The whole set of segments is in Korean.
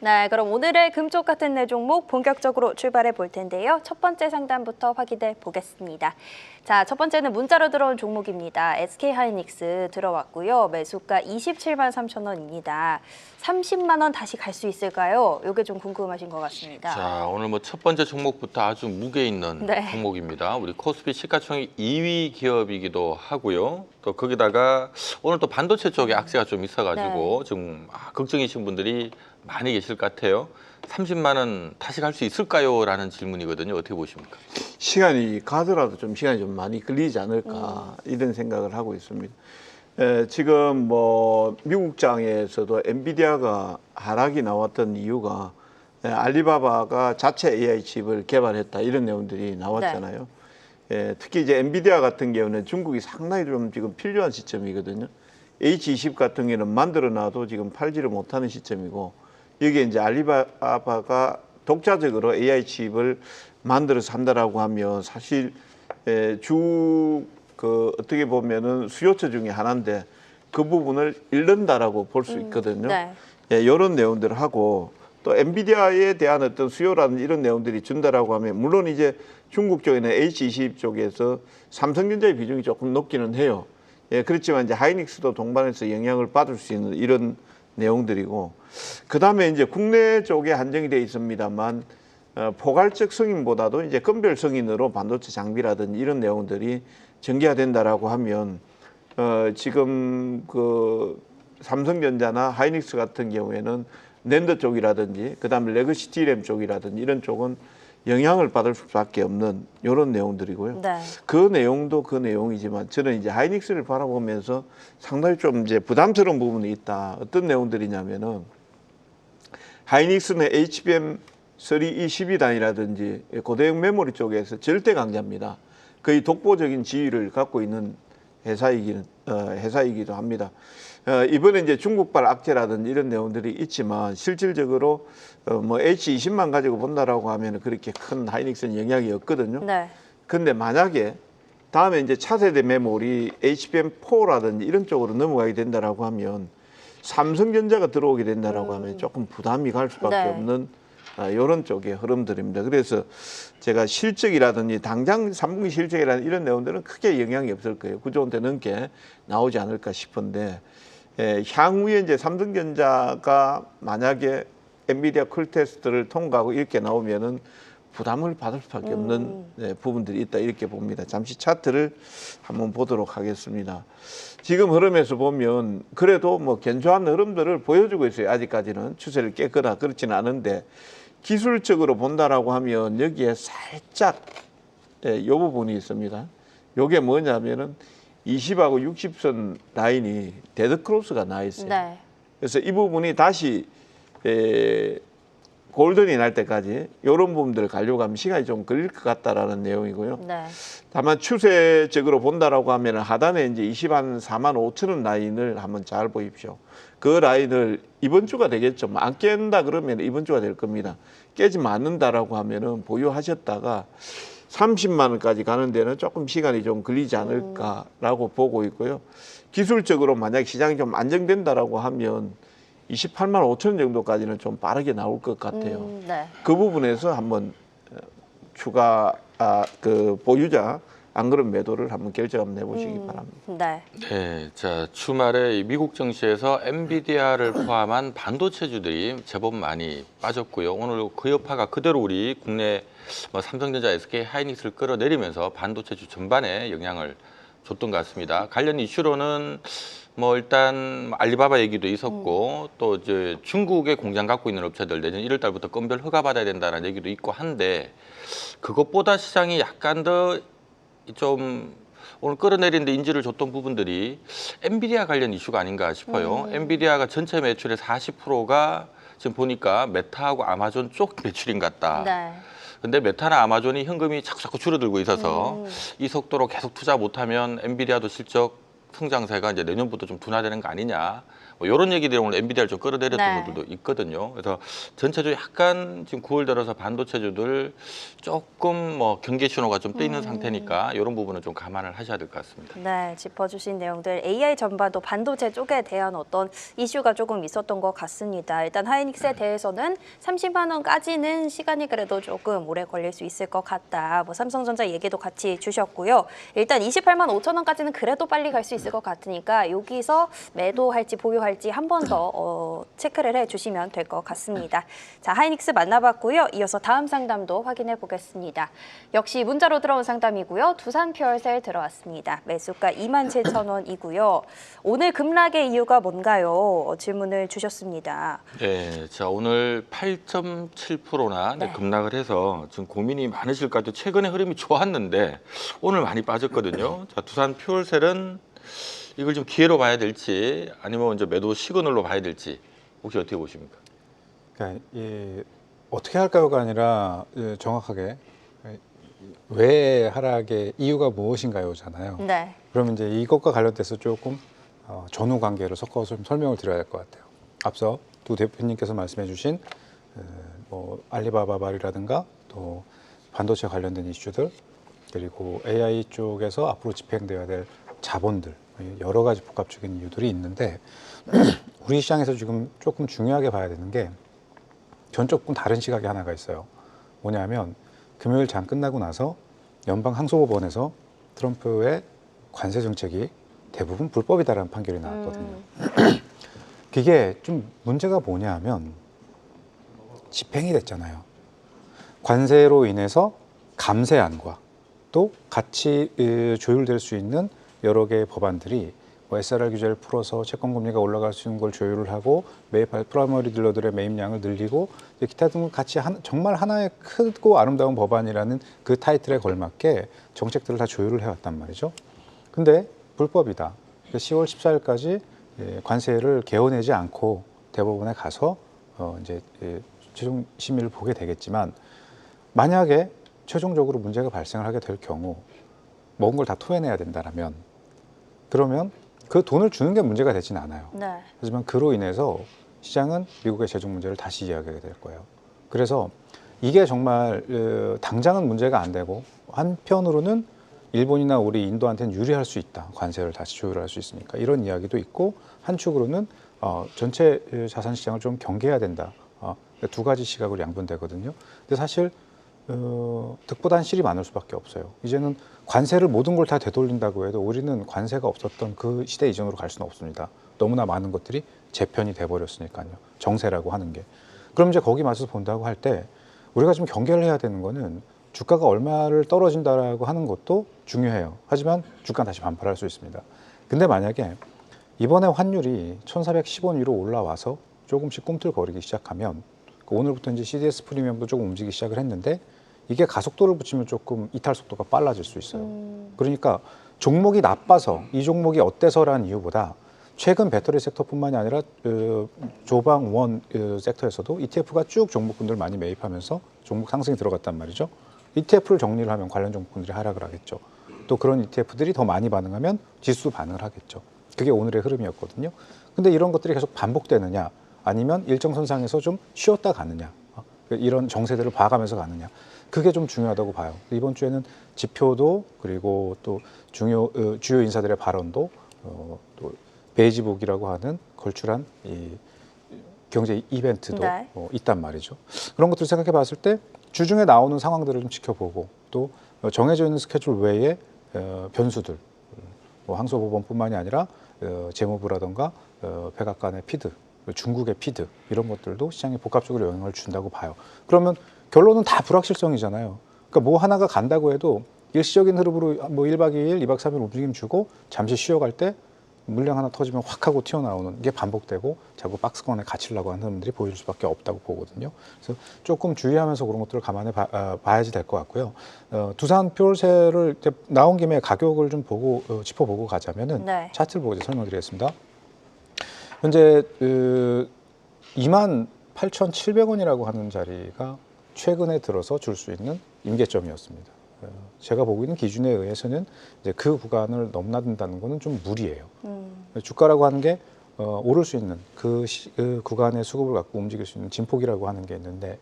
네, 그럼 오늘의 금쪽 같은 네 종목 본격적으로 출발해 볼 텐데요. 첫 번째 상담부터 확인해 보겠습니다. 자, 첫 번째는 문자로 들어온 종목입니다. SK하이닉스 들어왔고요. 매수가 27만 3천 원입니다. 30만 원 다시 갈 수 있을까요? 이게 좀 궁금하신 것 같습니다. 자, 오늘 뭐 첫 번째 종목부터 아주 무게 있는 네. 종목입니다. 우리 코스피 시가총액 2위 기업이기도 하고요. 또 거기다가 오늘 또 반도체 쪽에 악재가 좀 있어가지고 지금 걱정이신 분들이 많이 계실 것 같아요. 30만 원 다시 갈 수 있을까요? 라는 질문이거든요. 어떻게 보십니까? 시간이 가더라도 좀 시간이 좀 많이 걸리지 않을까 이런 생각을 하고 있습니다. 지금 뭐 미국장에서도 엔비디아가 하락이 나왔던 이유가 알리바바가 자체 AI 칩을 개발했다 이런 내용들이 나왔잖아요. 특히 이제 엔비디아 같은 경우는 중국이 상당히 좀 지금 필요한 시점이거든요. H20 같은 경우는 만들어놔도 지금 팔지를 못하는 시점이고 여기에 이제 알리바바가 독자적으로 AI 칩을 만들어서 한다라고 하면 사실 어떻게 보면은 수요처 중에 하나인데 그 부분을 잃는다라고 볼 수 있거든요. 이런 내용들을 하고 또 엔비디아에 대한 어떤 수요라는 이런 내용들이 준다라고 하면 물론 이제 중국 쪽에는 H20 쪽에서 삼성전자의 비중이 조금 높기는 해요. 그렇지만 이제 하이닉스도 동반해서 영향을 받을 수 있는 이런 내용들이고 그 다음에 이제 국내 쪽에 한정이 되어 있습니다만 포괄적 승인보다도 이제 건별 승인으로 반도체 장비라든지 이런 내용들이 전개화된다라고 하면 지금 그 삼성전자나 하이닉스 같은 경우에는 낸드 쪽이라든지 그 다음에 레거시 D램 쪽이라든지 이런 쪽은 영향을 받을 수밖에 없는 이런 내용들이고요. 그 내용도 그 내용이지만 저는 이제 하이닉스를 바라보면서 상당히 좀 이제 부담스러운 부분이 있다. 어떤 내용들이냐면은 하이닉스는 HBM3E12단이라든지 고대형 메모리 쪽에서 절대 강자입니다. 거의 독보적인 지위를 갖고 있는 회사이기도 합니다. 이번에 이제 중국발 악재라든지 이런 내용들이 있지만 실질적으로 뭐 H20만 가지고 본다라고 하면 그렇게 큰 하이닉스는 영향이 없거든요. 근데 만약에 다음에 이제 차세대 메모리 HBM4라든지 이런 쪽으로 넘어가게 된다라고 하면 삼성전자가 들어오게 된다라고 하면 조금 부담이 갈 수밖에 없는 이런 쪽의 흐름들입니다. 그래서 제가 실적이라든지 당장 3분기 실적이라는 이런 내용들은 크게 영향이 없을 거예요. 9조원대 넘게 나오지 않을까 싶은데 향후에 이제 삼성전자가 만약에 엔비디아 쿨 테스트를 통과하고 이렇게 나오면은 부담을 받을 수밖에 없는 부분들이 있다 이렇게 봅니다. 잠시 차트를 한번 보도록 하겠습니다. 지금 흐름에서 보면 그래도 뭐 견조한 흐름들을 보여주고 있어요. 아직까지는 추세를 깼거나 그렇지는 않은데 기술적으로 본다라고 하면 여기에 살짝 이 부분이 있습니다. 이게 뭐냐면은 20하고 60선 라인이 데드크로스가 나 있어요. 그래서 이 부분이 다시 골든이 날 때까지 이런 부분들을 가려고 하면 시간이 좀 걸릴 것 같다라는 내용이고요. 다만 추세적으로 본다라고 하면 하단에 이제 24만 5천 원 라인을 한번 잘 보십시오. 그 라인을 이번 주가 되겠죠. 안 깬다 그러면 이번 주가 될 겁니다. 깨지 않는다라고 하면은 보유하셨다가 30만 원까지 가는 데는 조금 시간이 좀 걸리지 않을까라고 보고 있고요. 기술적으로 만약 시장이 좀 안정된다라고 하면 28만 5천 원 정도까지는 좀 빠르게 나올 것 같아요. 그 부분에서 한번 추가 그 보유자 안 그런 매도를 한번 결정 한번 해보시기 바랍니다. 네, 자 주말에 미국 증시에서 엔비디아를 포함한 반도체주들이 제법 많이 빠졌고요. 오늘 그 여파가 그대로 우리 국내 뭐 삼성전자, SK 하이닉스를 끌어내리면서 반도체주 전반에 영향을 줬던 것 같습니다. 관련 이슈로는 뭐 일단 알리바바 얘기도 있었고 또 이제 중국에 공장 갖고 있는 업체들 내년 1월 달부터 건별 허가 받아야 된다는 얘기도 있고 한데 그것보다 시장이 약간 더 좀 오늘 끌어내리는데 인지를 줬던 부분들이 엔비디아 관련 이슈가 아닌가 싶어요. 엔비디아가 전체 매출의 40%가 지금 보니까 메타하고 아마존 쪽 매출인 것 같다. 근데 메타나 아마존이 현금이 자꾸 줄어들고 있어서 이 속도로 계속 투자 못하면 엔비디아도 실적 성장세가 이제 내년부터 좀 둔화되는 거 아니냐. 뭐 이런 얘기들이 오늘 엔비디아를 좀 끌어내렸던 네. 것들도 있거든요. 그래서 전체적으로 약간 지금 9월 들어서 반도체주들 조금 뭐 경계 신호가 좀 뜨이는 상태니까 이런 부분은 좀 감안을 하셔야 될 것 같습니다. 네, 짚어주신 내용들 AI 전반도 반도체 쪽에 대한 어떤 이슈가 조금 있었던 것 같습니다. 일단 하이닉스에 대해서는 30만 원까지는 시간이 그래도 조금 오래 걸릴 수 있을 것 같다. 뭐 삼성전자 얘기도 같이 주셨고요. 일단 28만 5천 원까지는 그래도 빨리 갈 수 있을 것 같으니까 여기서 매도할지 보유할지 한 번 더 체크를 해주시면 될 것 같습니다. 자, 하이닉스 만나봤고요. 이어서 다음 상담도 확인해 보겠습니다. 역시 문자로 들어온 상담이고요. 두산 퓨얼셀 들어왔습니다. 매수가 27,000원이고요. 오늘 급락의 이유가 뭔가요? 질문을 주셨습니다. 네, 자 오늘 8.7%나 네. 급락을 해서 지금 고민이 많으실 것 같아요. 최근에 흐름이 좋았는데 오늘 많이 빠졌거든요. 자, 두산 퓨얼셀은 이걸 좀 기회로 봐야 될지 아니면 이제 매도 시그널로 봐야 될지 혹시 어떻게 보십니까? 그러니까 어떻게 할까요가 아니라 정확하게 왜 하락의 이유가 무엇인가요잖아요. 네. 그러면 이제 이것과 관련돼서 조금 전후 관계를 섞어서 좀 설명을 드려야 될 것 같아요. 앞서 두 대표님께서 말씀해주신 뭐 알리바바 말이라든가 또 반도체 관련된 이슈들 그리고 AI 쪽에서 앞으로 집행되어야 될 자본들 여러 가지 복합적인 이유들이 있는데 우리 시장에서 지금 조금 중요하게 봐야 되는 게 전 조금 다른 시각이 하나가 있어요. 뭐냐면 금요일 장 끝나고 나서 연방 항소법원에서 트럼프의 관세 정책이 대부분 불법이다라는 판결이 나왔거든요. 그게 좀 문제가 뭐냐 하면 집행이 됐잖아요. 관세로 인해서 감세안과 또 같이 조율될 수 있는 여러 개의 법안들이 뭐 SRR 규제를 풀어서 채권금리가 올라갈 수 있는 걸 조율을 하고 매입할 프라이머리 딜러들의 매입량을 늘리고 기타 등을 같이 정말 하나의 크고 아름다운 법안이라는 그 타이틀에 걸맞게 정책들을 다 조율을 해왔단 말이죠. 근데 불법이다. 10월 14일까지 관세를 개어내지 않고 대법원에 가서 이제 최종 심의를 보게 되겠지만 만약에 최종적으로 문제가 발생을 하게 될 경우 먹은 걸 다 토해내야 된다라면 그러면 그 돈을 주는 게 문제가 되진 않아요. 네. 하지만 그로 인해서 시장은 미국의 재정 문제를 다시 이야기하게 될 거예요. 그래서 이게 정말 당장은 문제가 안 되고 한편으로는 일본이나 우리 인도한테는 유리할 수 있다. 관세를 다시 조율할 수 있으니까 이런 이야기도 있고 한축으로는 전체 자산 시장을 좀 경계해야 된다. 두 가지 시각으로 양분되거든요. 근데 사실 득보단 실이 많을 수밖에 없어요. 이제는 관세를 모든 걸 다 되돌린다고 해도 우리는 관세가 없었던 그 시대 이전으로 갈 수는 없습니다. 너무나 많은 것들이 재편이 돼버렸으니까요. 정세라고 하는 게. 그럼 이제 거기 맞춰서 본다고 할 때 우리가 좀 경계를 해야 되는 거는 주가가 얼마를 떨어진다라고 하는 것도 중요해요. 하지만 주가는 다시 반발할 수 있습니다. 근데 만약에 이번에 환율이 1,410원 위로 올라와서 조금씩 꿈틀거리기 시작하면 오늘부터 이제 CDS 프리미엄도 조금 움직이기 시작을 했는데 이게 가속도를 붙이면 조금 이탈 속도가 빨라질 수 있어요. 그러니까 종목이 나빠서 이 종목이 어때서라는 이유보다 최근 배터리 섹터뿐만이 아니라 조방 원 섹터에서도 ETF가 쭉 종목군들 많이 매입하면서 종목 상승이 들어갔단 말이죠. ETF를 정리를 하면 관련 종목군들이 하락을 하겠죠. 또 그런 ETF들이 더 많이 반응하면 지수 반응을 하겠죠. 그게 오늘의 흐름이었거든요. 근데 이런 것들이 계속 반복되느냐 아니면 일정선상에서 좀 쉬었다 가느냐 이런 정세들을 봐가면서 가느냐 그게 좀 중요하다고 봐요. 이번 주에는 지표도 그리고 또 주요 인사들의 발언도 또 베이지복이라고 하는 걸출한 이 경제 이벤트도 네. 있단 말이죠. 그런 것들을 생각해 봤을 때 주중에 나오는 상황들을 좀 지켜보고 또 정해져 있는 스케줄 외에 변수들 뭐 항소법원뿐만이 아니라 재무부라든가 백악관의 피드 중국의 피드 이런 것들도 시장에 복합적으로 영향을 준다고 봐요. 그러면 결론은 다 불확실성이잖아요. 그러니까 뭐 하나가 간다고 해도 일시적인 흐름으로 뭐 1박 2일, 2박 3일 움직임 주고 잠시 쉬어갈 때 물량 하나 터지면 확 하고 튀어나오는 게 반복되고 자꾸 박스권에 갇히려고 하는 흐름들이 보일 수밖에 없다고 보거든요. 그래서 조금 주의하면서 그런 것들을 감안해 봐야지 될 것 같고요. 두산 퓨얼셀을 나온 김에 가격을 좀 보고 짚어보고 가자면은 네. 차트를 보고 이제 설명드리겠습니다. 현재 28,700원이라고 하는 자리가 최근에 들어서 줄 수 있는 임계점이었습니다. 제가 보고 있는 기준에 의해서는 이제 그 구간을 넘나든다는 것은 좀 무리예요. 주가라고 하는 게 오를 수 있는 그 구간의 수급을 갖고 움직일 수 있는 진폭이라고 하는 게 있는데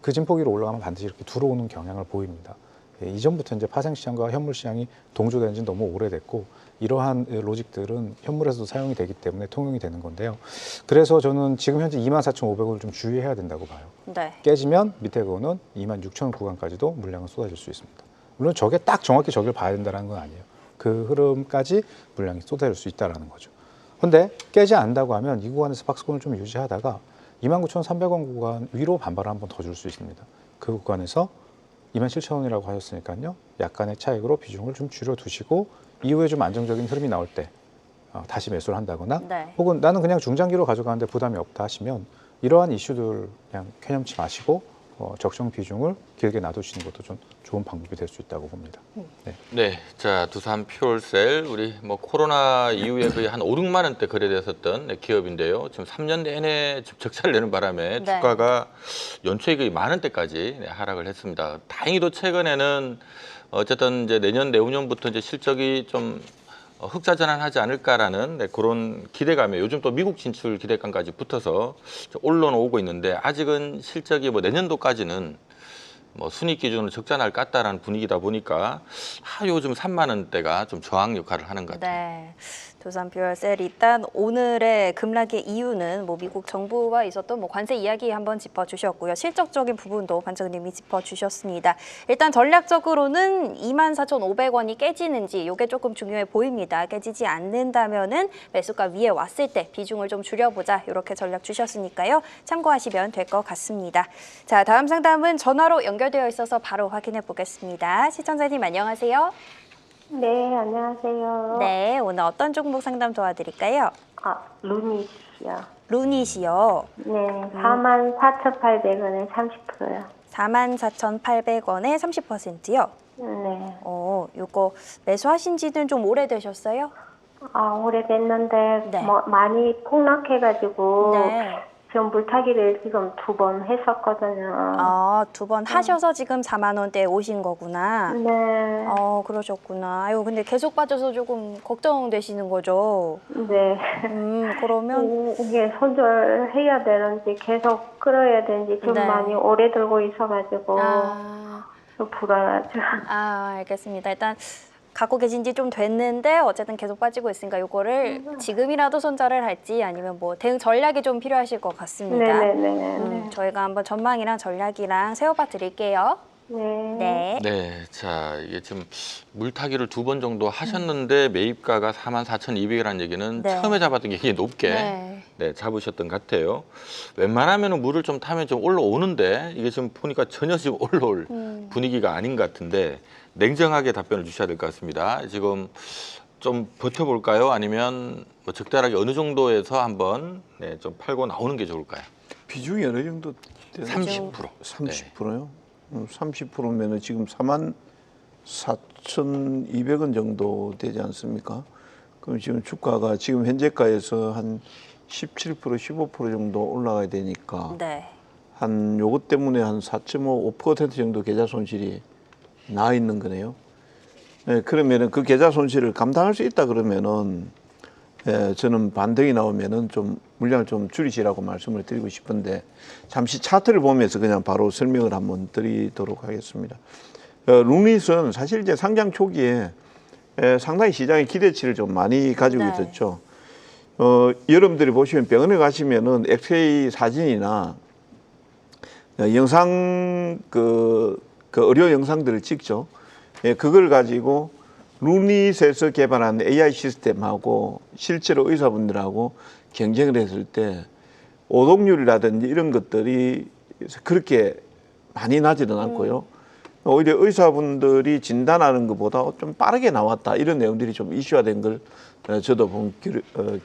그 진폭 위로 올라가면 반드시 이렇게 들어오는 경향을 보입니다. 이전부터 이제 파생 시장과 현물 시장이 동조된 지 너무 오래됐고 이러한 로직들은 현물에서도 사용이 되기 때문에 통용이 되는 건데요. 그래서 저는 지금 현재 24,500원을 좀 주의해야 된다고 봐요. 네. 깨지면 밑에 거는 26,000원 구간까지도 물량은 쏟아질 수 있습니다. 물론 저게 딱 정확히 저길 봐야 된다는 건 아니에요. 그 흐름까지 물량이 쏟아질 수 있다는 거죠. 근데 깨지 않는다고 하면 이 구간에서 박스권을 좀 유지하다가 29,300원 구간 위로 반발을 한번 더 줄 수 있습니다. 그 구간에서 27,000원이라고 하셨으니까요. 약간의 차익으로 비중을 좀 줄여두시고 이후에 좀 안정적인 흐름이 나올 때 다시 매수를 한다거나 네. 혹은 나는 그냥 중장기로 가져가는데 부담이 없다 하시면 이러한 이슈들 그냥 캐념치 마시고 적정 비중을 길게 놔두시는 것도 좀 좋은 방법이 될 수 있다고 봅니다. 네. 네, 자 두산 퓨얼셀 우리 뭐 코로나 이후에 거의 한 5, 6만 원대 거래됐었던 기업인데요. 지금 3년 내내 적자를 내는 바람에 네. 주가가 연초에 거의 만 원대까지 하락을 했습니다. 다행히도 최근에는 어쨌든 이제 내년 내후년부터 이제 실적이 좀 흑자전환하지 않을까라는 그런 기대감에 요즘 또 미국 진출 기대감까지 붙어서 올라오고 있는데 아직은 실적이 뭐 내년도까지는 뭐 순익 기준으로 적자 날 것 같다라는 분위기다 보니까 요즘 3만 원대가 좀 저항 역할을 하는 것 같아요. 네. 두산 퓨얼셀 일단 오늘의 급락의 이유는 뭐 미국 정부와 있었던 뭐 관세 이야기 한번 짚어주셨고요. 실적적인 부분도 반장님이 짚어주셨습니다. 일단 전략적으로는 24,500원이 깨지는지 이게 조금 중요해 보입니다. 깨지지 않는다면은 매수가 위에 왔을 때 비중을 좀 줄여보자 이렇게 전략 주셨으니까요. 참고하시면 될 것 같습니다. 자, 다음 상담은 전화로 연결되어 있어서 바로 확인해 보겠습니다. 시청자님 안녕하세요. 네, 안녕하세요. 네, 오늘 어떤 종목 상담 도와드릴까요? 루닛이요. 루닛이요. 네, 44,800원에 30%요. 44,800원에 30%요. 네. 요거 매수하신 지는 좀 오래되셨어요? 오래됐는데, 네. 많이 폭락해가지고, 네. 지금 물타기를 지금 2번 했었거든요. 2번 하셔서 지금 4만 원대에 오신 거구나. 네. 그러셨구나. 아유, 근데 계속 빠져서 조금 걱정되시는 거죠? 네. 그러면 이게 손절해야 되는지, 계속 끌어야 되는지, 지금 네. 많이 오래 들고 있어가지고, 아, 좀 불안하죠. 알겠습니다. 일단 갖고 계신 지 좀 됐는데 어쨌든 계속 빠지고 있으니까 요거를 지금이라도 손절을 할지 아니면 뭐 대응 전략이 좀 필요하실 것 같습니다. 네네네. 저희가 한번 전망이랑 전략이랑 세워봐 드릴게요. 네. 네. 네, 자 이게 지금 물타기를 2번 정도 하셨는데 매입가가 44,200이라는 얘기는 네. 처음에 잡았던 게 굉장히 높게 네. 잡으셨던 것 같아요. 웬만하면 물을 좀 타면 좀 올라오는데 이게 지금 보니까 전혀 지금 올라올 분위기가 아닌 것 같은데 냉정하게 답변을 주셔야 될 것 같습니다. 지금 좀 버텨볼까요? 아니면 뭐 적절하게 어느 정도에서 한번 좀 팔고 나오는 게 좋을까요? 비중이 어느 정도 되나요? 30%. 30%요? 30%면은 지금 44,200원 정도 되지 않습니까? 그럼 지금 주가가 지금 현재가에서 한 17%, 15% 정도 올라가야 되니까 네. 한 요것 때문에 한 4.5, 5% 정도 계좌 손실이 나 있는 거네요. 네, 그러면은 그 계좌 손실을 감당할 수 있다 그러면은 저는 반등이 나오면은 좀 물량을 좀 줄이시라고 말씀을 드리고 싶은데 잠시 차트를 보면서 그냥 바로 설명을 한번 드리도록 하겠습니다. 루닛은 사실 이제 상장 초기에 상당히 시장의 기대치를 좀 많이 가지고 네. 있었죠. 여러분들이 보시면 병원에 가시면은 엑스레이 사진이나 영상 의료 영상들을 찍죠. 그걸 가지고 루닛에서 개발한 AI 시스템하고 실제로 의사분들하고 경쟁을 했을 때 오동률이라든지 이런 것들이 그렇게 많이 나지는 않고요. 오히려 의사분들이 진단하는 것보다 좀 빠르게 나왔다 이런 내용들이 좀 이슈화된 걸 저도 본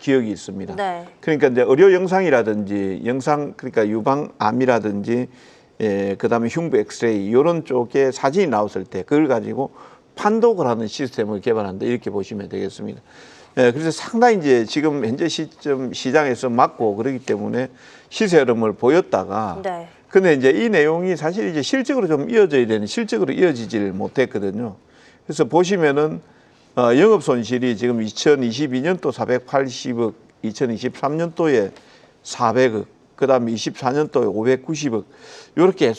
기억이 있습니다. 네. 그러니까 이제 의료 영상이라든지 그러니까 유방암이라든지 그다음에 흉부 엑스레이 이런 쪽에 사진이 나왔을 때 그걸 가지고 판독을 하는 시스템을 개발한다 이렇게 보시면 되겠습니다. 그래서 상당히 이제 지금 현재 시점 시장에서 맞고 그러기 때문에 시세 흐름을 보였다가 네. 근데 이제 이 내용이 사실 이제 실적으로 좀 이어져야 되는 실적으로 이어지질 못했거든요. 그래서 보시면은 영업 손실이 지금 2022년도 480억 2023년도에 400억, 그다음에 24년도에 590억 이렇게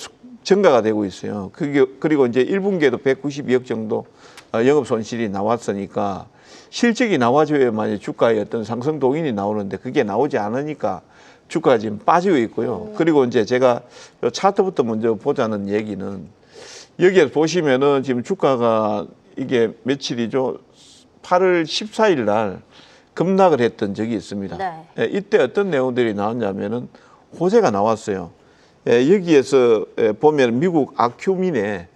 증가가 되고 있어요. 그리고 이제 1분기에도 192억 정도 영업 손실이 나왔으니까 실적이 나와줘야만 주가의 어떤 상승 동인이 나오는데 그게 나오지 않으니까 주가가 지금 빠지고 있고요. 그리고 이제 제가 요 차트부터 먼저 보자는 얘기는 여기에 보시면은 지금 주가가 이게 며칠이죠? 8월 14일 날 급락을 했던 적이 있습니다. 네. 예, 이때 어떤 내용들이 나왔냐면은 호재가 나왔어요. 예, 여기에서 보면 미국 아큐민의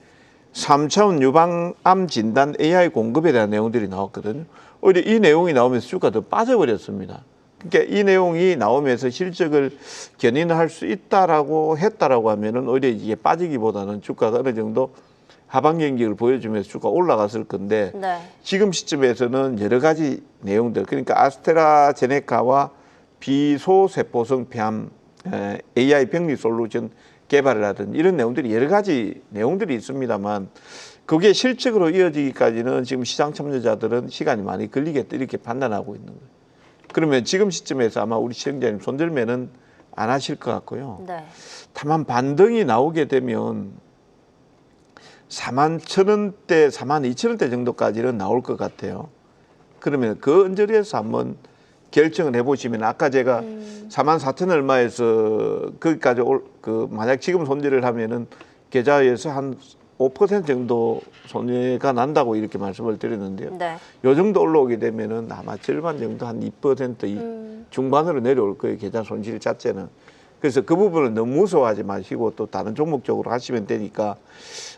3차원 유방암 진단 AI 공급에 대한 내용들이 나왔거든요. 오히려 이 내용이 나오면서 주가가 더 빠져버렸습니다. 그러니까 이 내용이 나오면서 실적을 견인할 수 있다라고 했다라고 하면은 오히려 이게 빠지기보다는 주가가 어느 정도 하방 경직을 보여주면서 주가 올라갔을 건데 네. 지금 시점에서는 여러 가지 내용들 그러니까 아스트라제네카와 비소세포성 폐암 AI 병리 솔루션 개발을 하든 이런 내용들이 여러 가지 내용들이 있습니다만 그게 실적으로 이어지기까지는 지금 시장 참여자들은 시간이 많이 걸리겠다 이렇게 판단하고 있는 거예요. 그러면 지금 시점에서 아마 우리 시청자님 손들면은 안 하실 것 같고요. 네. 다만 반등이 나오게 되면 41,000원대, 42,000원대 정도까지는 나올 것 같아요. 그러면 그 언저리에서 한번 결정을 해보시면 아까 제가 44,000 얼마에서 거기까지 만약 지금 손질을 하면은 계좌에서 한 5% 정도 손해가 난다고 이렇게 말씀을 드렸는데요. 네. 요 정도 올라오게 되면은 아마 절반 정도 한 2% 중반으로 내려올 거예요. 계좌 손실 자체는. 그래서 그 부분을 너무 무서워하지 마시고 또 다른 종목 쪽으로 하시면 되니까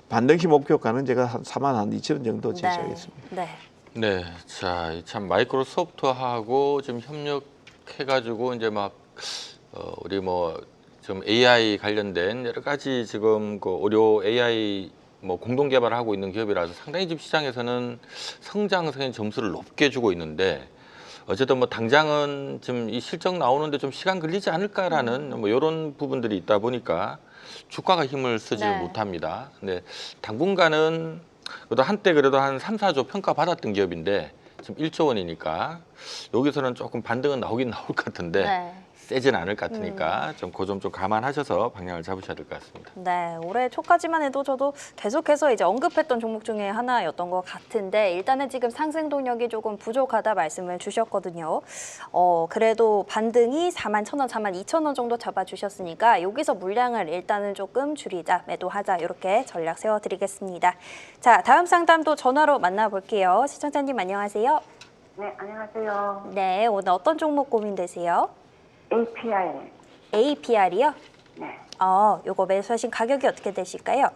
반등시 목표가는 제가 한 42,000원 정도 제시하겠습니다. 네. 네, 자, 참 마이크로소프트하고 지금 협력해가지고 이제 막 우리 뭐 지금 AI 관련된 여러 가지 지금 그 의료 AI 뭐 공동 개발을 하고 있는 기업이라서 상당히 지금 시장에서는 성장성의 점수를 높게 주고 있는데 어쨌든 뭐 당장은 지금 이 실적 나오는데 좀 시간 걸리지 않을까라는 뭐 이런 부분들이 있다 보니까 주가가 힘을 쓰지 네. 못합니다. 근데 당분간은 그래도 한때 그래도 한 3, 4조 평가받았던 기업인데 지금 1조 원이니까 여기서는 조금 반등은 나오긴 나올 것 같은데 네. 세진 않을 것 같으니까 좀 그 점 좀 감안하셔서 방향을 잡으셔야 될 것 같습니다. 네, 올해 초까지만 해도 저도 계속해서 이제 언급했던 종목 중에 하나였던 것 같은데 일단은 지금 상승 동력이 조금 부족하다 말씀을 주셨거든요. 그래도 반등이 41,000원, 42,000원 정도 잡아주셨으니까 여기서 물량을 일단은 조금 줄이자, 매도하자 이렇게 전략 세워드리겠습니다. 자, 다음 상담도 전화로 만나볼게요. 시청자님 안녕하세요. 네, 안녕하세요. 네, 오늘 어떤 종목 고민되세요? APR. APR이요? 네. 요거 매수하신 가격이 어떻게 되실까요?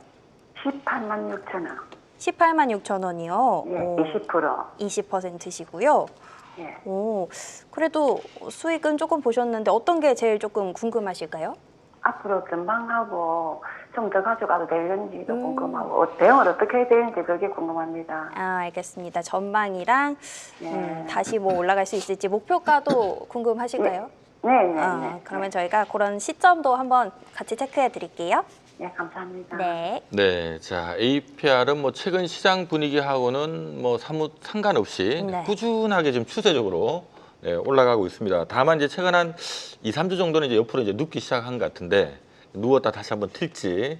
186,000원. 186,000원이요. 예, 20%. 20%시고요. 예. 오, 그래도 수익은 조금 보셨는데 어떤 게 제일 조금 궁금하실까요? 앞으로 전망하고 좀 더 가져가도 되는지도 궁금하고 대응을 어떻게 해야 되는지 그게 궁금합니다. 알겠습니다. 전망이랑 네. 다시 뭐 올라갈 수 있을지 목표가도 궁금하실까요? 네. 그러면 저희가 그런 시점도 한번 같이 체크해 드릴게요. 네, 감사합니다. 네. 네, 자 APR은 뭐 최근 시장 분위기하고는 뭐 사뭇 상관없이 네. 꾸준하게 지금 추세적으로 네, 올라가고 있습니다. 다만 이제 최근 한 2, 3주 정도는 이제 옆으로 이제 눕기 시작한 것 같은데 누웠다 다시 한번 틀지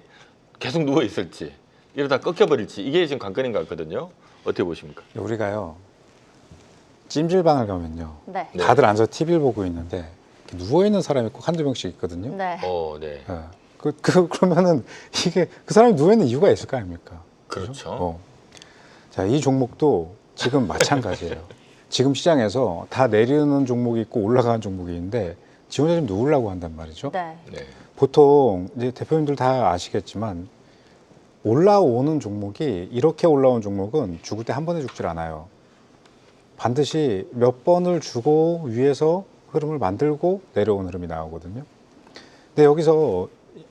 계속 누워 있을지 이러다 꺾여버릴지 이게 지금 관건인 것 같거든요. 어떻게 보십니까? 우리가요 찜질방을 가면요 네. 네. 다들 앉아서 TV를 보고 있는데 누워 있는 사람이 꼭 한두 명씩 있거든요. 네. 네. 그러면은 이게 그 사람이 누워 있는 이유가 있을 거 아닙니까? 그렇죠. 자, 이 종목도 지금 마찬가지예요. 지금 시장에서 다 내리는 종목이 있고 올라가는 종목이 있는데 지 혼자 좀 누우려고 한단 말이죠. 네. 네. 보통 이제 대표님들 다 아시겠지만 올라오는 종목이 이렇게 올라온 종목은 죽을 때 한 번에 죽질 않아요. 반드시 몇 번을 주고 위에서 흐름을 만들고 내려오는 흐름이 나오거든요. 근데 여기서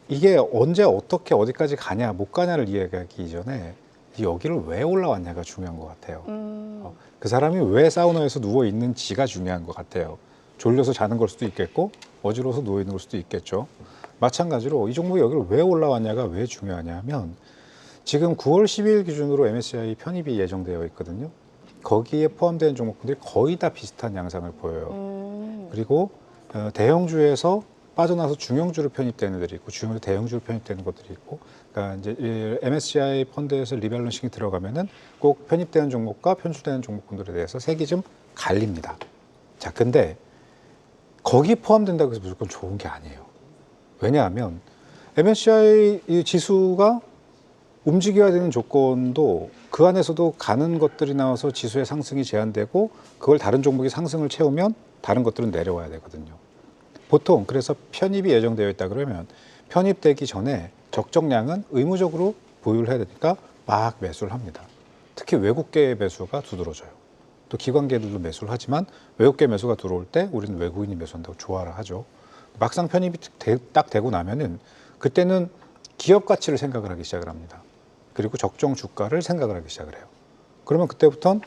이게 언제 어떻게 어디까지 가냐 못 가냐를 이야기하기 이전에 여기를 왜 올라왔냐가 중요한 것 같아요. 그 사람이 왜 사우나에서 누워 있는지가 중요한 것 같아요. 졸려서 자는 걸 수도 있겠고 어지러워서 누워 있는 걸 수도 있겠죠. 마찬가지로 이 종목이 여기를 왜 올라왔냐가 왜 중요하냐면 지금 9월 10일 기준으로 MSCI 편입이 예정되어 있거든요. 거기에 포함된 종목들이 거의 다 비슷한 양상을 보여요. 그리고 대형주에서 빠져나서 중형주로 편입되는 애들이 있고 중형주 대형주로 편입되는 것들이 있고 그러니까 이제 MSCI 펀드에서 리밸런싱이 들어가면은 꼭 편입되는 종목과 편출되는 종목군들에 대해서 색이 좀 갈립니다. 자, 근데 거기 포함된다고 해서 무조건 좋은 게 아니에요. 왜냐하면 MSCI 이 지수가 움직여야 되는 조건도 그 안에서도 가는 것들이 나와서 지수의 상승이 제한되고 그걸 다른 종목이 상승을 채우면 다른 것들은 내려와야 되거든요. 보통 그래서 편입이 예정되어 있다 그러면 편입되기 전에 적정량은 의무적으로 보유를 해야 되니까 막 매수를 합니다. 특히 외국계 매수가 두드러져요. 또 기관계들도 매수를 하지만 외국계 매수가 들어올 때 우리는 외국인이 매수한다고 좋아를 하죠. 막상 편입이 딱 되고 나면은 그때는 기업 가치를 생각을 하기 시작을 합니다. 그리고 적정 주가를 생각을 하기 시작을 해요. 그러면 그때부터는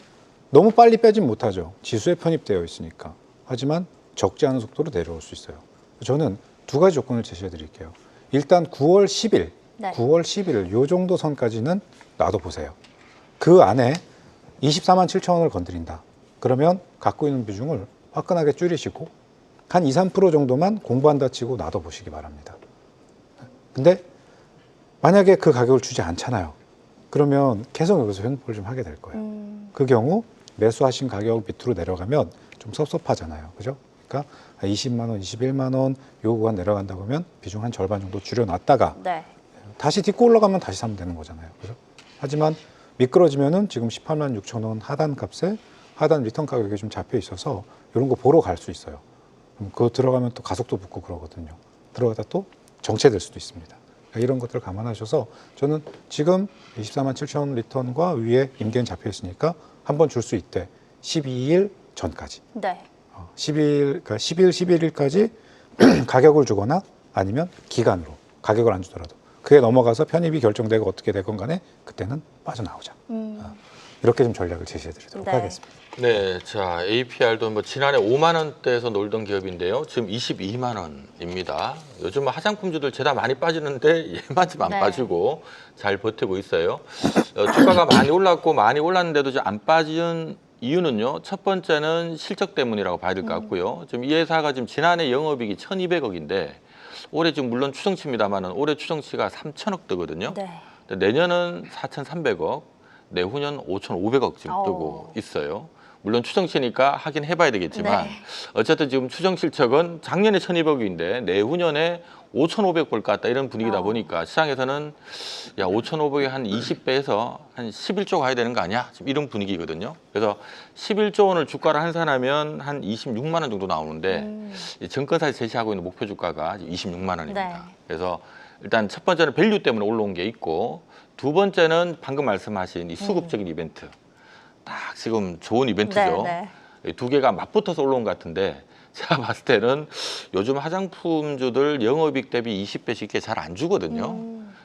너무 빨리 빼진 못하죠. 지수에 편입되어 있으니까. 하지만 적지 않은 속도로 내려올 수 있어요. 저는 두 가지 조건을 제시해 드릴게요. 일단 9월 10일, 네. 9월 10일 요 정도 선까지는 놔둬보세요. 그 안에 24만 7천 원을 건드린다. 그러면 갖고 있는 비중을 화끈하게 줄이시고 한 2, 3% 정도만 공부한다 치고 놔둬보시기 바랍니다. 근데 만약에 그 가격을 주지 않잖아요. 그러면 계속 여기서 횡보를 좀 하게 될 거예요. 그 경우 매수하신 가격 밑으로 내려가면 좀 섭섭하잖아요. 그죠? 그러니까 20만 원, 21만 원 요 구간 내려간다고 하면 비중 한 절반 정도 줄여놨다가 네. 다시 딛고 올라가면 다시 사면 되는 거잖아요. 그죠? 하지만 미끄러지면은 지금 18만 6천 원 하단 값에 하단 리턴 가격이 좀 잡혀 있어서 이런 거 보러 갈 수 있어요. 그럼 그거 들어가면 또 가속도 붙고 그러거든요. 들어가다 또 정체될 수도 있습니다. 그러니까 이런 것들을 감안하셔서 저는 지금 24만 7천 원 리턴과 위에 임계는 잡혀 있으니까 한번 줄 수 있대. 12일 전까지. 네. 10일, 그러니까 10일, 11일까지 가격을 주거나 아니면 기간으로 가격을 안 주더라도 그게 넘어가서 편입이 결정되고 어떻게 되건 간에 그때는 빠져나오자. 이렇게 좀 전략을 제시해 드리도록 네. 하겠습니다. 네, 자 APR도 뭐 지난해 5만 원대에서 놀던 기업인데요. 지금 22만 원입니다. 요즘 화장품주들 죄다 많이 빠지는데 얘만 좀 안 네. 빠지고 잘 버티고 있어요. 주가가 많이 올랐고 많이 올랐는데도 좀 안 빠진 이유는요. 첫 번째는 실적 때문이라고 봐야 될 것 같고요. 지금 이 회사가 지금 지난해 영업이익이 1,200억인데 올해 지금 물론 추정치입니다만은 올해 추정치가 3,000억 뜨거든요. 네. 내년은 4,300억, 내후년 5,500억 지금 뜨고 있어요. 물론 추정치니까 하긴 해봐야 되겠지만 네. 어쨌든 지금 추정 실적은 작년에 1,200억인데 내후년에 5,500 볼 것 같다 이런 분위기다 보니까 시장에서는 야 5,500에 한 20배에서 한 11조 가야 되는 거 아니야? 지금 이런 분위기거든요. 그래서 11조 원을 주가를 환산하면 한 26만 원 정도 나오는데 이 증권사에서 제시하고 있는 목표 주가가 26만 원입니다. 네. 그래서 일단 첫 번째는 밸류 때문에 올라온 게 있고 두 번째는 방금 말씀하신 이 수급적인 이벤트. 딱 지금 좋은 이벤트죠. 네, 이 두 개가 맞붙어서 올라온 것 같은데 제가 봤을 때는 요즘 화장품주들 영업이익 대비 20배씩 이렇게 잘 안 주거든요.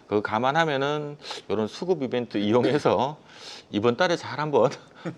그거 감안하면은 이런 수급 이벤트 이용해서 이번 달에 잘 한번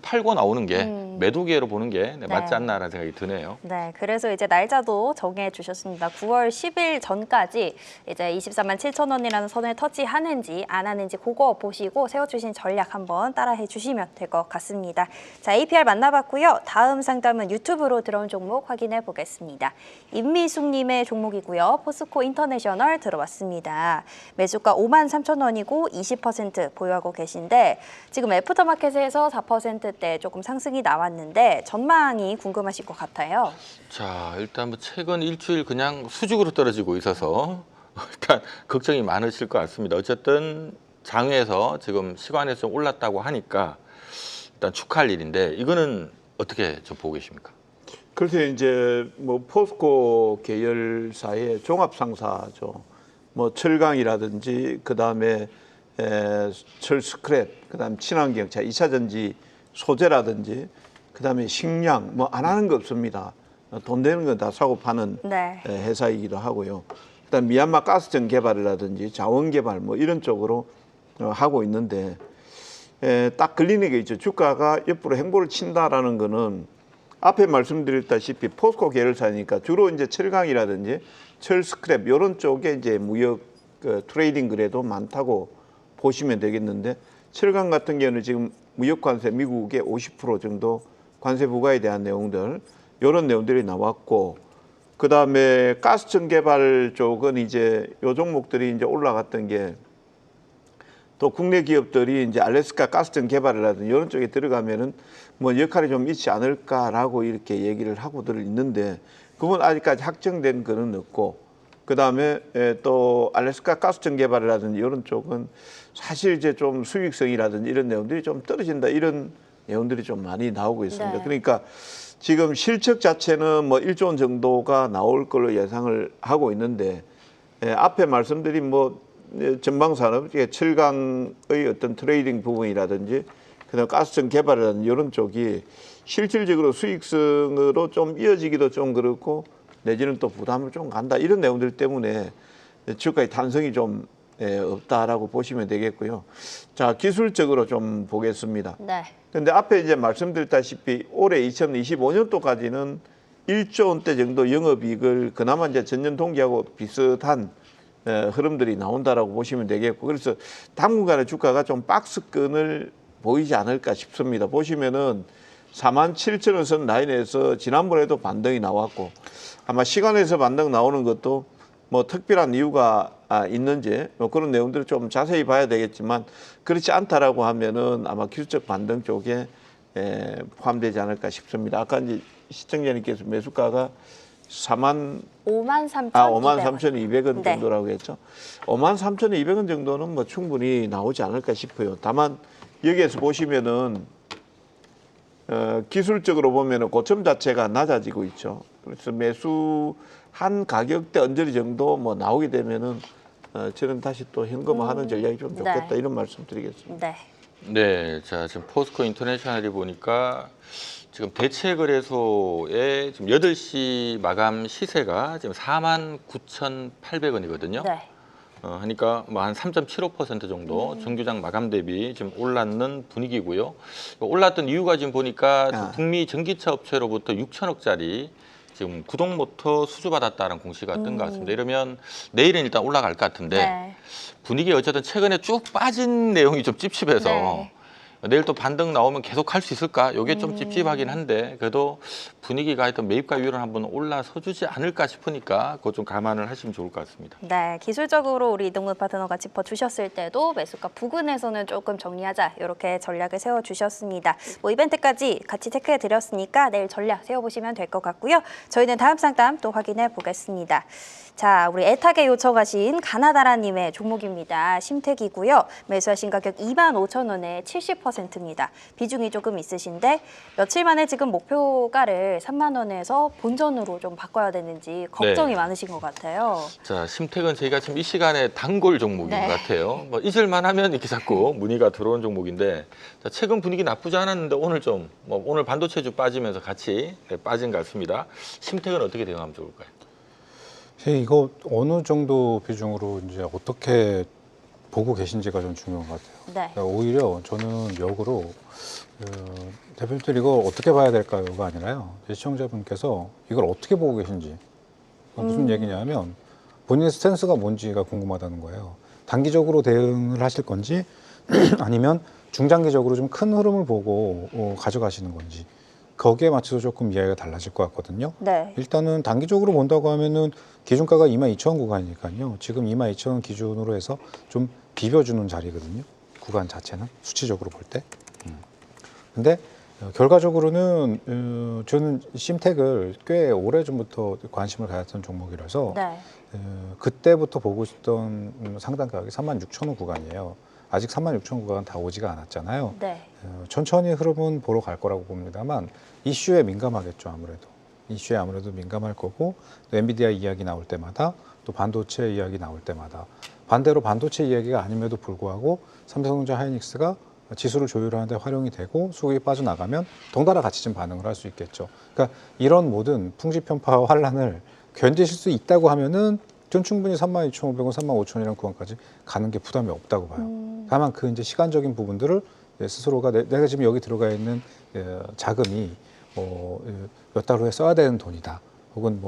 팔고 나오는 게 매도 기회로 보는 게 맞지 않나라는 생각이 드네요. 네, 그래서 이제 날짜도 정해 주셨습니다. 9월 10일 전까지 이제 24만 7천 원이라는 선을 터치하는지 안 하는지 그거 보시고 세워주신 전략 한번 따라해 주시면 될 것 같습니다. 자, APR 만나봤고요. 다음 상담은 유튜브로 들어온 종목 확인해 보겠습니다. 임미숙님의 종목이고요. 포스코 인터내셔널 들어왔습니다. 매수가 5만 3천 원이고 20% 보유하고 계신데 지금 애프터마켓에서 4%대 조금 상승이 나왔는데 전망이 궁금하실 것 같아요. 자, 일단 뭐 최근 일주일 그냥 수직으로 떨어지고 있어서 일단 걱정이 많으실 것 같습니다. 어쨌든 장외에서 지금 시간에서 좀 올랐다고 하니까 일단 축하할 일인데 이거는 어떻게 좀 보고 계십니까? 그래서 이제 뭐 포스코 계열사의 종합 상사죠. 뭐 철강이라든지 그다음에 철 스크랩, 그다음 친환경차, 2차 전지 소재라든지 그다음에 식량 뭐 안 하는 거 없습니다. 돈 되는 건 다 사고 파는 네. 회사이기도 하고요. 그다음 미얀마 가스전 개발이라든지 자원 개발 뭐 이런 쪽으로 하고 있는데 딱 걸리는 게 있죠. 주가가 옆으로 횡보를 친다라는 거는 앞에 말씀드렸다시피 포스코 계열사니까 주로 이제 철강이라든지 철 스크랩 이런 쪽에 이제 무역 트레이딩 거래도 많다고 보시면 되겠는데 철강 같은 경우는 지금 무역 관세 미국의 50% 정도 관세 부과에 대한 내용들 이런 내용들이 나왔고, 그 다음에 가스청 개발 쪽은 이제 요 종목들이 이제 올라갔던 게 또 국내 기업들이 이제 알래스카 가스청 개발이라든지 이런 쪽에 들어가면은 뭐 역할이 좀 있지 않을까라고 이렇게 얘기를 하고들 있는데 그건 아직까지 확정된 거는 없고, 그 다음에 또 알래스카 가스청 개발이라든지 이런 쪽은 사실 이제 좀 수익성이라든지 이런 내용들이 좀 떨어진다 이런 내용들이 좀 많이 나오고 있습니다. 네. 그러니까 지금 실적 자체는 뭐 1조 원 정도가 나올 걸로 예상을 하고 있는데 앞에 말씀드린 뭐 전방산업, 7강의 어떤 트레이딩 부분이라든지 그다음 가스청 개발이라든지 이런 쪽이 실질적으로 수익성으로 좀 이어지기도 좀 그렇고 내지는 또 부담을 좀 간다 이런 내용들 때문에 주가의 탄성이 좀 없다라고 보시면 되겠고요. 자, 기술적으로 좀 보겠습니다. 네. 근데 앞에 이제 말씀드렸다시피 올해 2025년도까지는 1조 원대 정도 영업이익을 그나마 이제 전년 동기하고 비슷한 흐름들이 나온다라고 보시면 되겠고, 그래서 당분간의 주가가 좀 박스권을 보이지 않을까 싶습니다. 보시면은 47,000원 선 라인에서 지난번에도 반등이 나왔고, 아마 시간에서 반등 나오는 것도 뭐 특별한 이유가 있는지 뭐 그런 내용들을 좀 자세히 봐야 되겠지만, 그렇지 않다라고 하면은 아마 기술적 반등 쪽에 포함되지 않을까 싶습니다. 아까 이제 시청자님께서 매수가가 53,200원 네. 정도라고 했죠. 53,200원 정도는 뭐 충분히 나오지 않을까 싶어요. 다만 여기에서 보시면은 기술적으로 보면은 고점 자체가 낮아지고 있죠. 그래서 매수한 가격대 언저리 정도 뭐 나오게 되면은 저는 다시 또 현금화하는 전략이 좀 좋겠다, 네. 이런 말씀드리겠습니다. 네. 네, 자 지금 포스코 인터내셔널이 보니까 지금 대체거래소의 지금 8시 마감 시세가 지금 49,800원이거든요. 네. 하니까 뭐 한 3.75% 정도 정규장 마감 대비 지금 올랐는 분위기고요. 올랐던 이유가 지금 보니까 북미 전기차 업체로부터 6천억짜리 지금 구동모터 수주받았다는 공시가 뜬 것 같습니다. 이러면 내일은 일단 올라갈 것 같은데 네. 분위기 어쨌든 최근에 쭉 빠진 내용이 좀 찝찝해서 네. 내일 또 반등 나오면 계속 할 수 있을까? 이게 좀 찝찝하긴 한데 그래도 분위기가 하여튼 매입가 위로 한번 올라서 주지 않을까 싶으니까 그거 좀 감안을 하시면 좋을 것 같습니다. 네, 기술적으로 우리 이동근 파트너가 짚어주셨을 때도 매수가 부근에서는 조금 정리하자 이렇게 전략을 세워주셨습니다. 뭐 이벤트까지 같이 체크해드렸으니까 내일 전략 세워보시면 될 것 같고요. 저희는 다음 상담 또 확인해 보겠습니다. 자, 우리 애타게 요청하신 가나다라님의 종목입니다. 심택이고요. 매수하신 가격 25,000원에 70%입니다. 비중이 조금 있으신데 며칠 만에 지금 목표가를 3만 원에서 본전으로 좀 바꿔야 되는지 걱정이 많으신 것 같아요. 자, 심택은 저희가 지금 이 시간에 단골 종목인 네. 것 같아요. 뭐 잊을만 하면 이렇게 자꾸 문의가 들어온 종목인데 자, 최근 분위기 나쁘지 않았는데 오늘 좀 오늘 반도체주 빠지면서 같이 빠진 것 같습니다. 심택은 어떻게 대응하면 좋을까요? 이거 어느 정도 비중으로 이제 어떻게 보고 계신지가 좀 중요한 것 같아요. 네. 그러니까 오히려 저는 역으로 대표님들 이거 어떻게 봐야 될까요가 아니라요. 시청자분께서 이걸 어떻게 보고 계신지 무슨 얘기냐면 본인의 스탠스가 뭔지가 궁금하다는 거예요. 단기적으로 대응을 하실 건지 아니면 중장기적으로 좀 큰 흐름을 보고 가져가시는 건지 거기에 맞춰서 조금 이야기가 달라질 것 같거든요. 네. 일단은 단기적으로 본다고 하면은 기준가가 22,000원 구간이니까요. 지금 22,000원 기준으로 해서 좀 비벼주는 자리거든요. 구간 자체는 수치적으로 볼 때. 근데 결과적으로는 저는 심택을 꽤 오래전부터 관심을 가졌던 종목이라서 네. 그때부터 보고 있던 상단 가격이 36,000원 구간이에요. 아직 36,000원 구간 다 오지가 않았잖아요. 네. 천천히 흐름은 보러 갈 거라고 봅니다만 이슈에 민감하겠죠. 아무래도 이슈에 아무래도 민감할 거고 또 엔비디아 이야기 나올 때마다 또 반도체 이야기 나올 때마다 반대로 반도체 이야기가 아님에도 불구하고 삼성전자 하이닉스가 지수를 조율하는 데 활용이 되고 수급이 빠져나가면 덩달아 같이 좀 반응을 할 수 있겠죠. 그러니까 이런 모든 풍지편파와 환란을 견디실 수 있다고 하면은 전 충분히 32,500원, 35,000원이라는 구간까지 가는 게 부담이 없다고 봐요. 다만 그 이제 시간적인 부분들을 스스로가 내가 지금 여기 들어가 있는 자금이 몇 달 후에 써야 되는 돈이다. 혹은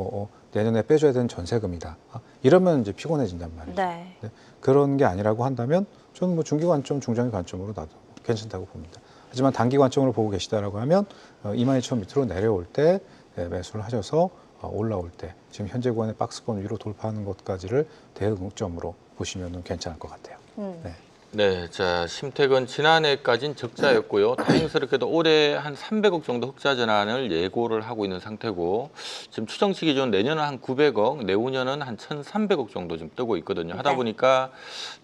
내년에 빼줘야 되는 전세금이다. 이러면 이제 피곤해진단 말이죠. 네. 네. 그런 게 아니라고 한다면 저는 중기 관점, 중장기 관점으로 나도 괜찮다고 봅니다. 하지만 단기 관점으로 보고 계시다라고 하면 22,000원 밑으로 내려올 때 매수를 하셔서 올라올 때 지금 현재 구간의 박스권 위로 돌파하는 것까지를 대응점으로 보시면 괜찮을 것 같아요. 네. 네, 자, 심택은 지난해까지는 적자였고요. 다행스럽게도 올해 한 300억 정도 흑자 전환을 예고를 하고 있는 상태고, 지금 추정치 기준 내년은 한 900억, 내후년은 한 1,300억 정도 지금 뜨고 있거든요. 하다 보니까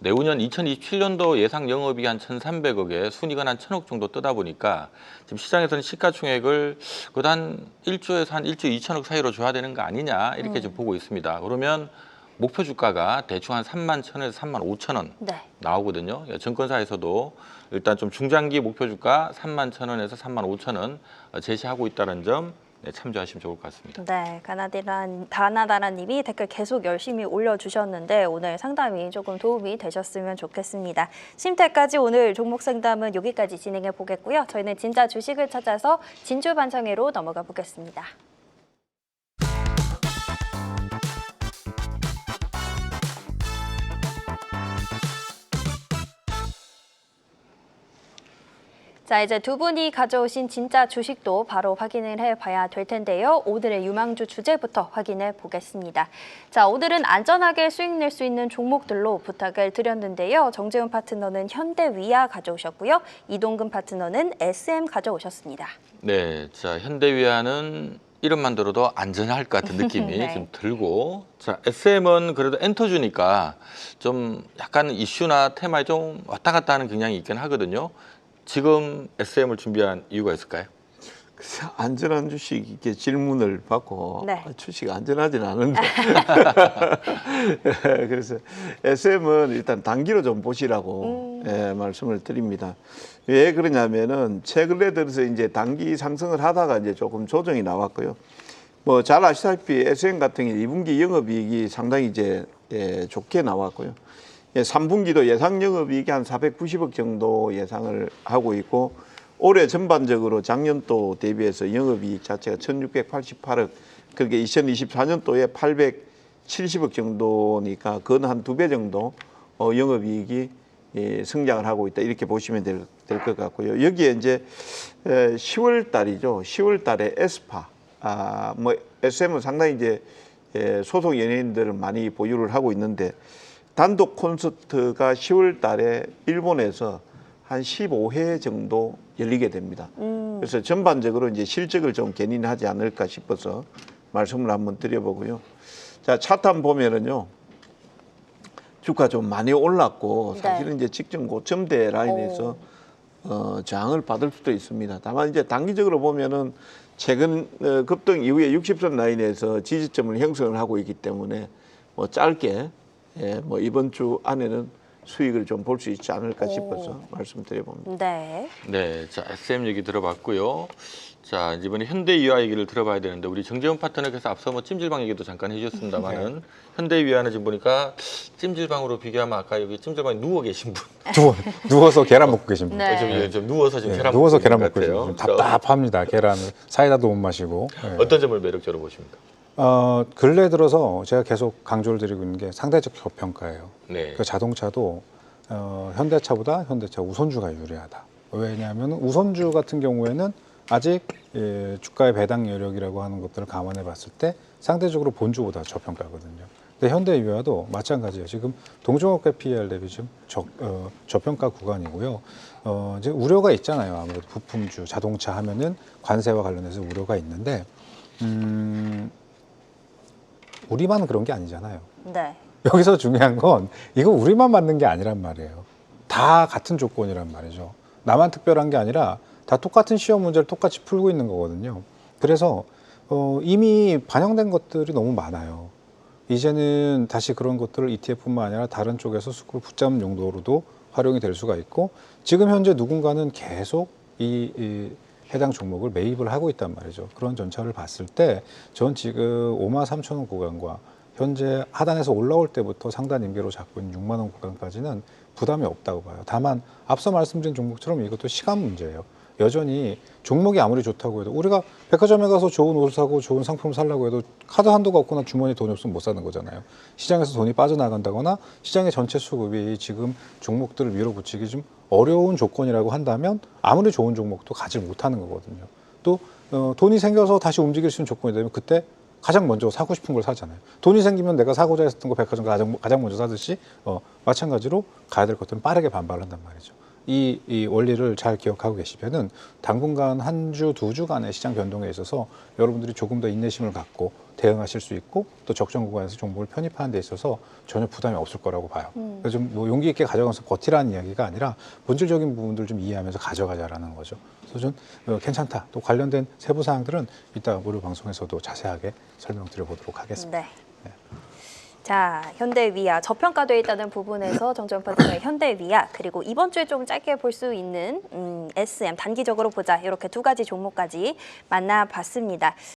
내후년 2027년도 예상 영업이익 한 1,300억에 순이익은 한 1,000억 정도 뜨다 보니까 지금 시장에서는 시가총액을 그래도 한 1조에서 한 1조 2천억 사이로 줘야 되는 거 아니냐 이렇게 지금 보고 있습니다. 그러면 목표 주가가 대충 한 31,000원에서 35,000원 나오거든요. 증권사에서도 일단 좀 중장기 목표 주가 31,000원에서 35,000원 제시하고 있다는 점 참조하시면 좋을 것 같습니다. 네, 다나다라님이 댓글 계속 열심히 올려주셨는데 오늘 상담이 조금 도움이 되셨으면 좋겠습니다. 심태까지 오늘 종목 상담은 여기까지 진행해 보겠고요. 저희는 진짜 주식을 찾아서 진주 반상회로 넘어가 보겠습니다. 자, 이제 두 분이 가져오신 진짜 주식도 바로 확인을 해봐야 될 텐데요. 오늘의 유망주 주제부터 확인해 보겠습니다. 자, 오늘은 안전하게 수익 낼 수 있는 종목들로 부탁을 드렸는데요. 정재훈 파트너는 현대위아 가져오셨고요. 이동근 파트너는 SM 가져오셨습니다. 네, 자, 현대위아는 이름만 들어도 안전할 것 같은 느낌이 네. 좀 들고, 자, SM은 그래도 엔터주니까 좀 약간 이슈나 테마에 좀 왔다 갔다 하는 경향이 있긴 하거든요. 지금 SM을 준비한 이유가 있을까요? 글쎄, 안전한 주식 이렇게 질문을 받고 주식 안전하진 않은데 그래서 SM은 일단 단기로 좀 보시라고 말씀을 드립니다. 왜 그러냐면은 최근에 들어서 이제 단기 상승을 하다가 이제 조금 조정이 나왔고요. 뭐 잘 아시다시피 SM 같은 경우 2분기 영업이익이 상당히 이제 좋게 나왔고요. 3분기도 예상 영업이익이 한 490억 정도 예상을 하고 있고, 올해 전반적으로 작년도 대비해서 영업이익 자체가 1688억, 그렇게 2024년도에 870억 정도니까 그건 한 2배 정도 영업이익이 성장을 하고 있다, 이렇게 보시면 될 것 같고요. 여기에 이제 10월 달이죠. 10월 달에 에스파, 뭐 SM은 상당히 이제 소속 연예인들을 많이 보유를 하고 있는데, 단독 콘서트가 10월 달에 일본에서 한 15회 정도 열리게 됩니다. 그래서 전반적으로 이제 실적을 좀 견인하지 않을까 싶어서 말씀을 한번 드려보고요. 자, 차트 한번 보면은요, 주가 좀 많이 올랐고, 사실은 이제 직전 고점대 라인에서 저항을 받을 수도 있습니다. 다만 이제 단기적으로 보면은 최근 급등 이후에 60선 라인에서 지지점을 형성을 하고 있기 때문에 뭐 짧게 뭐 이번 주 안에는 수익을 좀 볼 수 있지 않을까 싶어서 말씀드려봅니다. 네. 네, 자, SM 얘기 들어봤고요. 자, 이번에 현대위아 얘기를 들어봐야 되는데, 우리 정재훈 파트너께서 앞서 뭐 찜질방 얘기도 잠깐 해주셨습니다만은 현대위아는 지금 보니까 찜질방으로 비교하면 아까 여기 찜질방에 누워 계신 분, 누워서 계란 먹고 계신 분. 네. 좀 누워서 지금 계란 누워서 먹고 계란 계신 먹고 것 계신 같아요. 분. 답답합니다. 계란을 사이다도 못 마시고. 어떤 점을 매력적으로 보십니까? 근래 들어서 제가 계속 강조를 드리고 있는 게 상대적 저평가예요. 네. 그 자동차도 현대차보다 현대차 우선주가 유리하다. 왜냐하면 우선주 같은 경우에는 아직 주가의 배당 여력이라고 하는 것들을 감안해 봤을 때 상대적으로 본주보다 저평가거든요. 근데 현대유아도 마찬가지예요. 지금 동종업계 PER 대비 좀 저평가 구간이고요. 이제 우려가 있잖아요. 아무래도 부품주, 자동차 하면은 관세와 관련해서 우려가 있는데 우리만 그런 게 아니잖아요. 네. 여기서 중요한 건 이거 우리만 맞는 게 아니란 말이에요. 다 같은 조건이란 말이죠. 나만 특별한 게 아니라 다 똑같은 시험 문제를 똑같이 풀고 있는 거거든요. 그래서 이미 반영된 것들이 너무 많아요. 이제는 다시 그런 것들을 ETF뿐만 아니라 다른 쪽에서 수급을 붙잡는 용도로도 활용이 될 수가 있고, 지금 현재 누군가는 계속 이 해당 종목을 매입을 하고 있단 말이죠. 그런 전차를 봤을 때 전 지금 53,000원 구간과 현재 하단에서 올라올 때부터 상단 임계로 잡고 있는 6만 원 구간까지는 부담이 없다고 봐요. 다만 앞서 말씀드린 종목처럼 이것도 시간 문제예요. 여전히 종목이 아무리 좋다고 해도, 우리가 백화점에 가서 좋은 옷을 사고 좋은 상품을 사려고 해도 카드 한도가 없거나 주머니에 돈이 없으면 못 사는 거잖아요. 시장에서 돈이 빠져나간다거나 시장의 전체 수급이 지금 종목들을 밀어붙이기 좀 어려운 조건이라고 한다면 아무리 좋은 종목도 가지 못하는 거거든요. 또 돈이 생겨서 다시 움직일 수 있는 조건이 되면 그때 가장 먼저 사고 싶은 걸 사잖아요. 돈이 생기면 내가 사고자 했던 거 백화점 가장 먼저 사듯이 마찬가지로 가야 될 것들은 빠르게 반발을 한단 말이죠. 이 원리를 잘 기억하고 계시면은 당분간 한 주, 두 주간의 시장 변동에 있어서 여러분들이 조금 더 인내심을 갖고 대응하실 수 있고 또 적정 구간에서 종목을 편입하는 데 있어서 전혀 부담이 없을 거라고 봐요. 그래서 좀 뭐 용기 있게 가져가면서 버티라는 이야기가 아니라 본질적인 부분들 좀 이해하면서 가져가자라는 거죠. 그래서 좀 괜찮다. 또 관련된 세부 사항들은 이따 무료 방송에서도 자세하게 설명드려보도록 하겠습니다. 네. 자, 현대위아 저평가되어 있다는 부분에서 정전펀드의 현대위아 그리고 이번 주에 좀 짧게 볼 수 있는 SM 단기적으로 보자 이렇게 두 가지 종목까지 만나봤습니다.